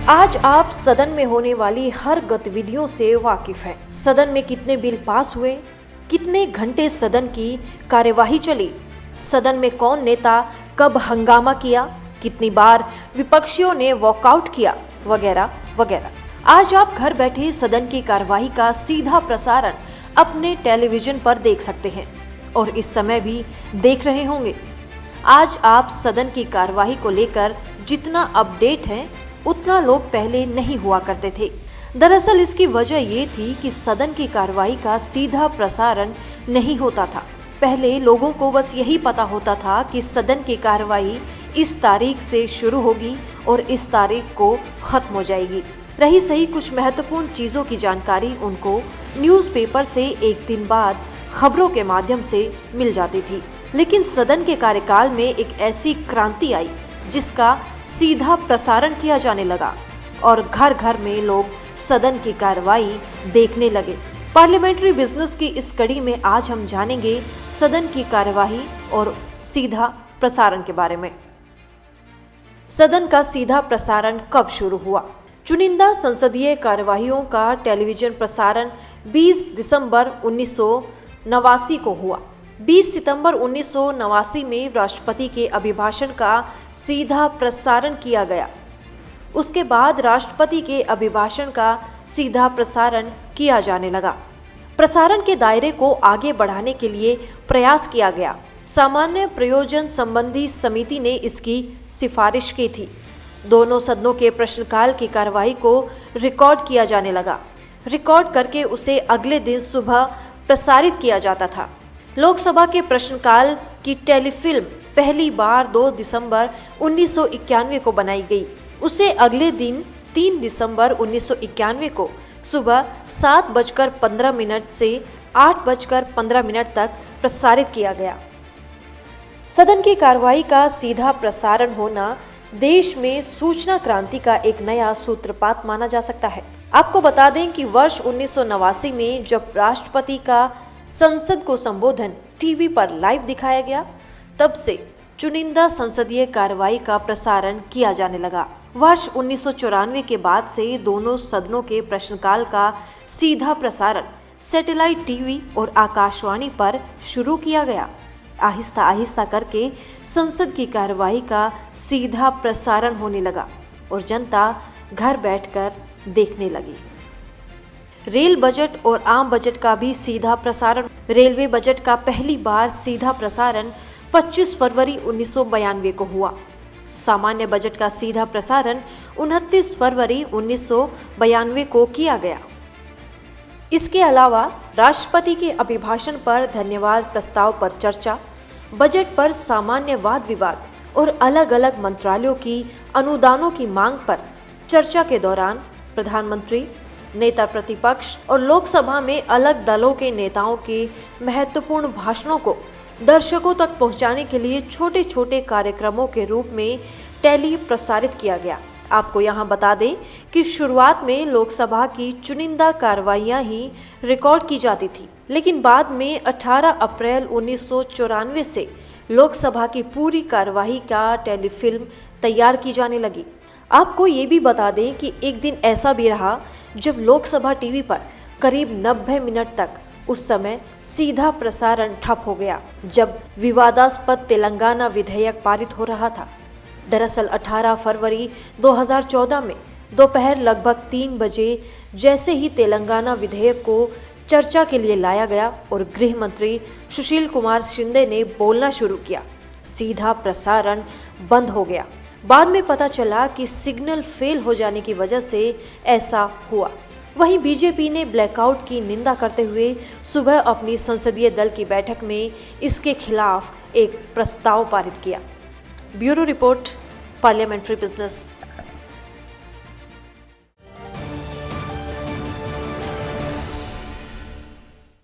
आज आप सदन में होने वाली हर गतिविधियों से वाकिफ हैं। सदन में कितने बिल पास हुए, कितने घंटे सदन की कार्यवाही चली, सदन में कौन नेता कब हंगामा किया, कितनी बार विपक्षियों ने वॉकआउट किया, वगैरह वगैरह। आज आप घर बैठे सदन की कार्यवाही का सीधा प्रसारण अपने टेलीविजन पर देख सकते हैं और इस समय भी देख रहे होंगे। आज आप सदन की कार्यवाही को लेकर जितना अपडेट हैं, उतना लोग पहले नहीं हुआ करते थे। दरअसल इसकी वजह ये थी कि सदन की कार्यवाही का सीधा प्रसारण नहीं होता था। पहले लोगों को बस यही पता होता था कि सदन की कार्यवाही इस तारीख से शुरू होगी और इस तारीख को खत्म हो जाएगी। रही सही कुछ महत्वपूर्ण चीजों की जानकारी उनको न्यूज़पेपर से एक दिन बाद खबरों के माध्यम से मिल जाती थी। लेकिन सदन के कार्यकाल में एक ऐसी क्रांति आई जिसका सीधा प्रसारण किया जाने लगा और घर घर में लोग सदन की कार्यवाही देखने लगे। पार्लियामेंट्री बिजनेस की इस कड़ी में आज हम जानेंगे सदन की कार्यवाही और सीधा प्रसारण के बारे में। सदन का सीधा प्रसारण कब शुरू हुआ? चुनिंदा संसदीय कार्यवाहियों का टेलीविजन प्रसारण 20 दिसंबर 1989 को हुआ। 20 सितंबर 1989 में राष्ट्रपति के अभिभाषण का सीधा प्रसारण किया गया। उसके बाद राष्ट्रपति के अभिभाषण का सीधा प्रसारण किया जाने लगा। प्रसारण के दायरे को आगे बढ़ाने के लिए प्रयास किया गया। सामान्य प्रयोजन संबंधी समिति ने इसकी सिफारिश की थी। दोनों सदनों के प्रश्नकाल की कार्यवाही को रिकॉर्ड किया जाने लगा। रिकॉर्ड करके उसे अगले दिन सुबह प्रसारित किया जाता था। लोकसभा के प्रश्नकाल की टेलीफिल्म पहली बार 2 दिसंबर 1991 को बनाई गई। उसे अगले दिन 3 दिसंबर 1991 को सुबह 7:15 से 8:15 तक प्रसारित किया गया। सदन की कार्यवाही का सीधा प्रसारण होना देश में सूचना क्रांति का एक नया सूत्रपात माना जा सकता है। आपको बता दें कि वर्ष 1989 में जब राष्ट्रपति का संसद को संबोधन टीवी पर लाइव दिखाया गया, तब से चुनिंदा संसदीय कार्यवाही का प्रसारण किया जाने लगा। वर्ष 1994 के बाद से दोनों सदनों के प्रश्नकाल का सीधा प्रसारण सैटेलाइट टीवी और आकाशवाणी पर शुरू किया गया। आहिस्ता आहिस्ता करके संसद की कार्यवाही का सीधा प्रसारण होने लगा और जनता घर बैठकर देखने लगी। रेल बजट और आम बजट का भी सीधा प्रसारण। रेलवे बजट का पहली बार सीधा प्रसारण 25 फरवरी 1992 को हुआ। सामान्य बजट का सीधा प्रसारण 29 फरवरी 1992 को किया गया। इसके अलावा राष्ट्रपति के अभिभाषण पर धन्यवाद प्रस्ताव पर चर्चा, बजट पर सामान्य वाद विवाद और अलग अलग मंत्रालयों की अनुदानों की मांग पर चर्चा के दौरान प्रधानमंत्री, नेता प्रतिपक्ष और लोकसभा में अलग दलों के नेताओं के महत्वपूर्ण भाषणों को दर्शकों तक पहुंचाने के लिए छोटे छोटे कार्यक्रमों के रूप में टेली प्रसारित किया गया। आपको यहां बता दें कि शुरुआत में लोकसभा की चुनिंदा कार्यवाहियां ही रिकॉर्ड की जाती थी, लेकिन बाद में 18 अप्रैल 1994 से लोकसभा की पूरी कार्यवाही का टेलीफिल्म तैयार की जाने लगी। आपको ये भी बता दें कि एक दिन ऐसा भी रहा जब लोकसभा टीवी पर करीब 90 मिनट तक उस समय सीधा प्रसारण ठप हो गया, जब विवादास्पद तेलंगाना विधेयक पारित हो रहा था। दरअसल 18 फरवरी 2014 में दोपहर लगभग 3 बजे जैसे ही तेलंगाना विधेयक को चर्चा के लिए लाया गया और गृह मंत्री सुशील कुमार शिंदे ने बोलना शुरू किया, सीधा प्रसारण बंद हो गया। बाद में पता चला कि सिग्नल फेल हो जाने की वजह से ऐसा हुआ। वहीं बीजेपी ने ब्लैकआउट की निंदा करते हुए सुबह अपनी संसदीय दल की बैठक में इसके खिलाफ एक प्रस्ताव पारित किया। Bureau report, parliamentary business.